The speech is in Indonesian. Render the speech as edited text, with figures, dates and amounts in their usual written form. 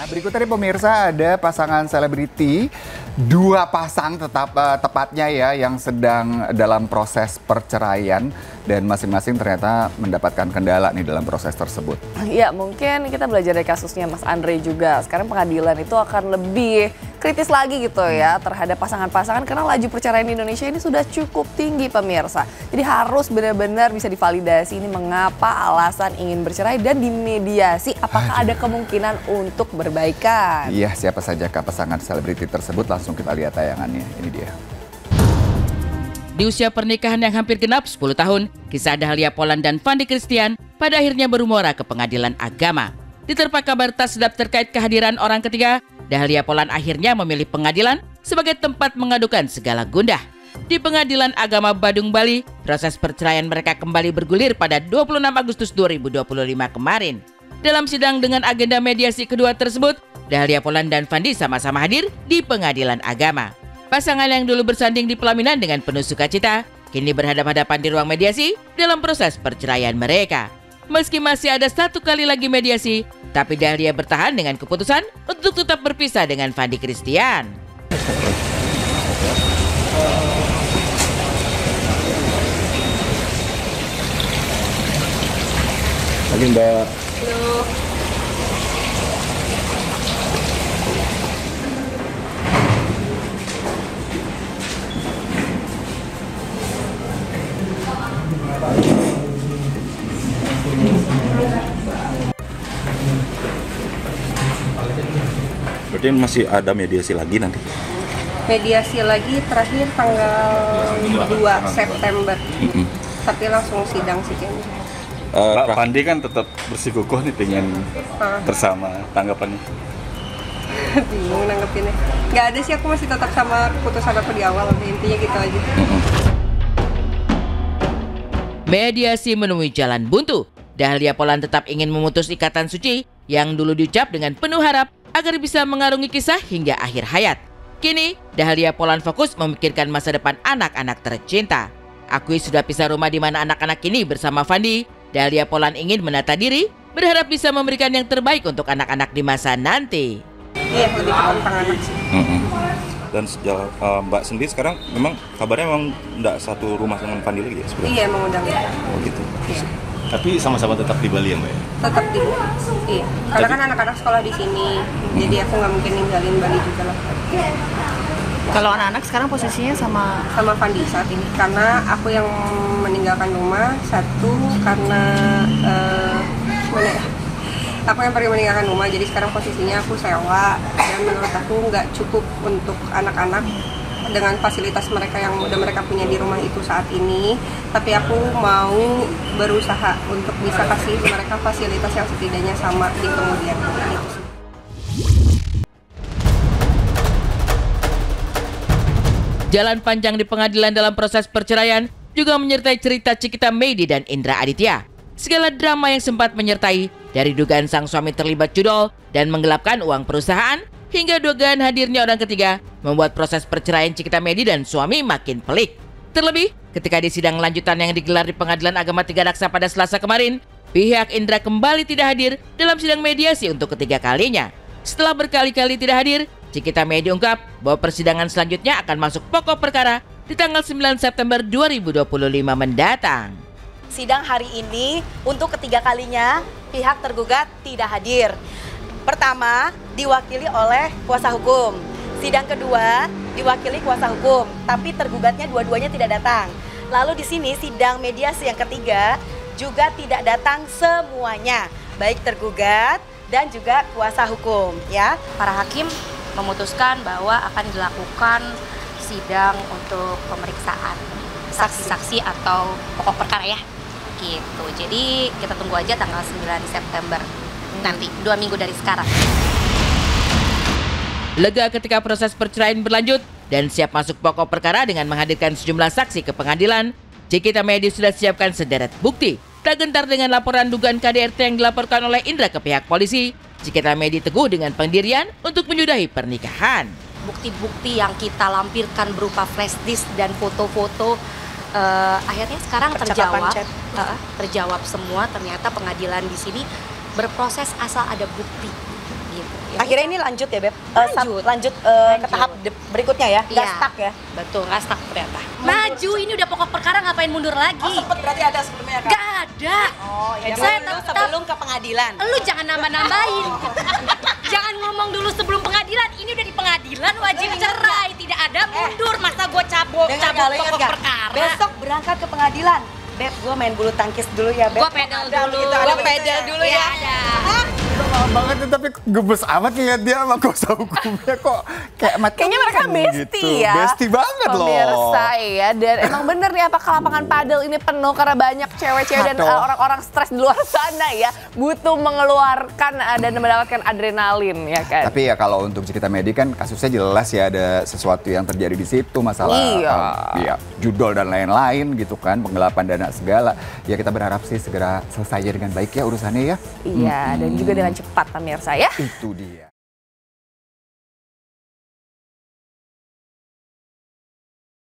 Berikutnya nih pemirsa, ada pasangan selebriti, dua pasang tepatnya ya yang sedang dalam proses perceraian dan masing-masing ternyata mendapatkan kendala nih dalam proses tersebut. Ya mungkin kita belajar dari kasusnya Mas Andre juga. Sekarang pengadilan itu akan lebih kritis lagi gitu ya terhadap pasangan-pasangan karena laju perceraian di Indonesia ini sudah cukup tinggi pemirsa. Jadi harus benar-benar bisa divalidasi ini mengapa alasan ingin bercerai dan dimediasi apakah ada kemungkinan untuk berbaikan. Iya, siapa saja pasangan selebriti tersebut, langsung kita lihat tayangannya. Ini dia. Di usia pernikahan yang hampir genap 10 tahun, kisah Dahlia Poland dan Fandi Christian pada akhirnya bermuara ke pengadilan agama. Diterpa kabar tak sedap terkait kehadiran orang ketiga, Dahlia Poland akhirnya memilih pengadilan sebagai tempat mengadukan segala gundah. Di Pengadilan Agama Badung, Bali, proses perceraian mereka kembali bergulir pada 26 Agustus 2025 kemarin. Dalam sidang dengan agenda mediasi kedua tersebut, Dahlia Poland dan Fandi sama-sama hadir di Pengadilan Agama. Pasangan yang dulu bersanding di pelaminan dengan penuh sukacita, kini berhadapan-hadapan di ruang mediasi dalam proses perceraian mereka. Meski masih ada satu kali lagi mediasi, tapi Dahlia bertahan dengan keputusan untuk tetap berpisah dengan Fandi Christian. Lagi Mbak. Halo. Berarti masih ada mediasi lagi nanti? Mediasi lagi terakhir tanggal 2 September. Tapi langsung sidang sih kayaknya. Pak Fandi kan tetap bersikukuh nih pengen bersama, tanggapannya? Bingung nanggepinnya. Nggak ada sih, aku masih tetap sama keputusan aku di awal, intinya gitu aja. Mediasi menemui jalan buntu. Dahlia Poland tetap ingin memutus ikatan suci yang dulu diucap dengan penuh harap agar bisa mengarungi kisah hingga akhir hayat. Kini, Dahlia Poland fokus memikirkan masa depan anak-anak tercinta. Akui sudah pisah rumah di mana anak-anak ini bersama Fandi, Dahlia Poland ingin menata diri, berharap bisa memberikan yang terbaik untuk anak-anak di masa nanti. Iya, lebih ke tentang anak sih. Dan sejauh Mbak sendiri sekarang memang kabarnya memang nggak satu rumah dengan Fandi lagi ya sebenarnya? Iya, emang udah nggak. Oh gitu. Iya. Tapi sama-sama tetap di Bali ya Mbak ya? Tetap di iya. Karena kan anak-anak sekolah di sini, jadi aku nggak mungkin ninggalin Bali juga lah. Kalau anak-anak sekarang posisinya sama Fandi saat ini, karena aku yang meninggalkan rumah, satu karena aku yang pergi meninggalkan rumah, jadi sekarang posisinya aku sewa, dan menurut aku nggak cukup untuk anak-anak dengan fasilitas mereka yang udah mereka punya di rumah itu saat ini. Tapi aku mau berusaha untuk bisa kasih mereka fasilitas yang setidaknya sama di kemudian hari itu. Jalan panjang di pengadilan dalam proses perceraian juga menyertai cerita Cikita Meidi dan Indra Aditya. Segala drama yang sempat menyertai, dari dugaan sang suami terlibat judol dan menggelapkan uang perusahaan, hingga dugaan hadirnya orang ketiga, membuat proses perceraian Cikita Meidi dan suami makin pelik. Terlebih, ketika di sidang lanjutan yang digelar di Pengadilan Agama Tiga Raksa pada Selasa kemarin, pihak Indra kembali tidak hadir dalam sidang mediasi untuk ketiga kalinya. Setelah berkali-kali tidak hadir, Cikita Meidi ungkap bahwa persidangan selanjutnya akan masuk pokok perkara di tanggal 9 September 2025 mendatang. Sidang hari ini untuk ketiga kalinya pihak tergugat tidak hadir. Pertama, diwakili oleh kuasa hukum. Sidang kedua diwakili kuasa hukum, tapi tergugatnya dua-duanya tidak datang. Lalu di sini sidang mediasi yang ketiga juga tidak datang semuanya, baik tergugat dan juga kuasa hukum ya. para hakim memutuskan bahwa akan dilakukan sidang untuk pemeriksaan saksi-saksi atau pokok perkara ya. Gitu. Jadi kita tunggu aja tanggal 9 September nanti, 2 minggu dari sekarang. Lega ketika proses perceraian berlanjut dan siap masuk pokok perkara dengan menghadirkan sejumlah saksi ke pengadilan, Cikita Meidi sudah siapkan sederet bukti. Tak gentar dengan laporan dugaan KDRT yang dilaporkan oleh Indra ke pihak polisi, Cikita Meidi teguh dengan pendirian untuk menyudahi pernikahan. Bukti-bukti yang kita lampirkan berupa flash disk dan foto-foto akhirnya sekarang terjawab semua. Ternyata pengadilan di sini berproses asal ada bukti gitu. Akhirnya ini lanjut ya Beb? Lanjut ke tahap berikutnya ya? Nggak stuck ya? Betul, nggak stuck ternyata. Maju, ini udah pokok perkara, ngapain mundur lagi? Oh sempet berarti ada sebelumnya Kak? Gak ada. Oh ya Saya dulu tetap- sebelum ke pengadilan. Lu jangan nambah-nambahin. Jangan ngomong dulu sebelum pengadilan. Ini udah di pengadilan wajib cerai, tidak ada mundur. Masa gue cabut Dengar nggak, lu ingat pokok nggak? perkara. Besok berangkat ke pengadilan. Beb, gue main bulu tangkis dulu ya Beb. Gue pedal Ada dulu. begitu, ada Gua begitu pedal ya? dulu ya. Ada. Maaf banget nih, tapi gemes amat ngeliat dia sama kuasa hukumnya kok kayak mati. Kayaknya mereka bestie ya. Bestie banget loh. Pemirsa ya, dan emang bener nih apakah lapangan padel ini penuh karena banyak cewek-cewek dan Aduh. orang-orang stres di luar sana ya, butuh mengeluarkan dan mendapatkan adrenalin ya kan. Tapi ya kalau untuk cerita medik kan kasusnya jelas ya ada sesuatu yang terjadi di situ, masalah ya, judol dan lain-lain gitu kan, penggelapan dana segala. Ya kita berharap sih segera selesai dengan baik ya urusannya ya. Iya, dan juga dengan cepat pemirsa ya. Itu dia.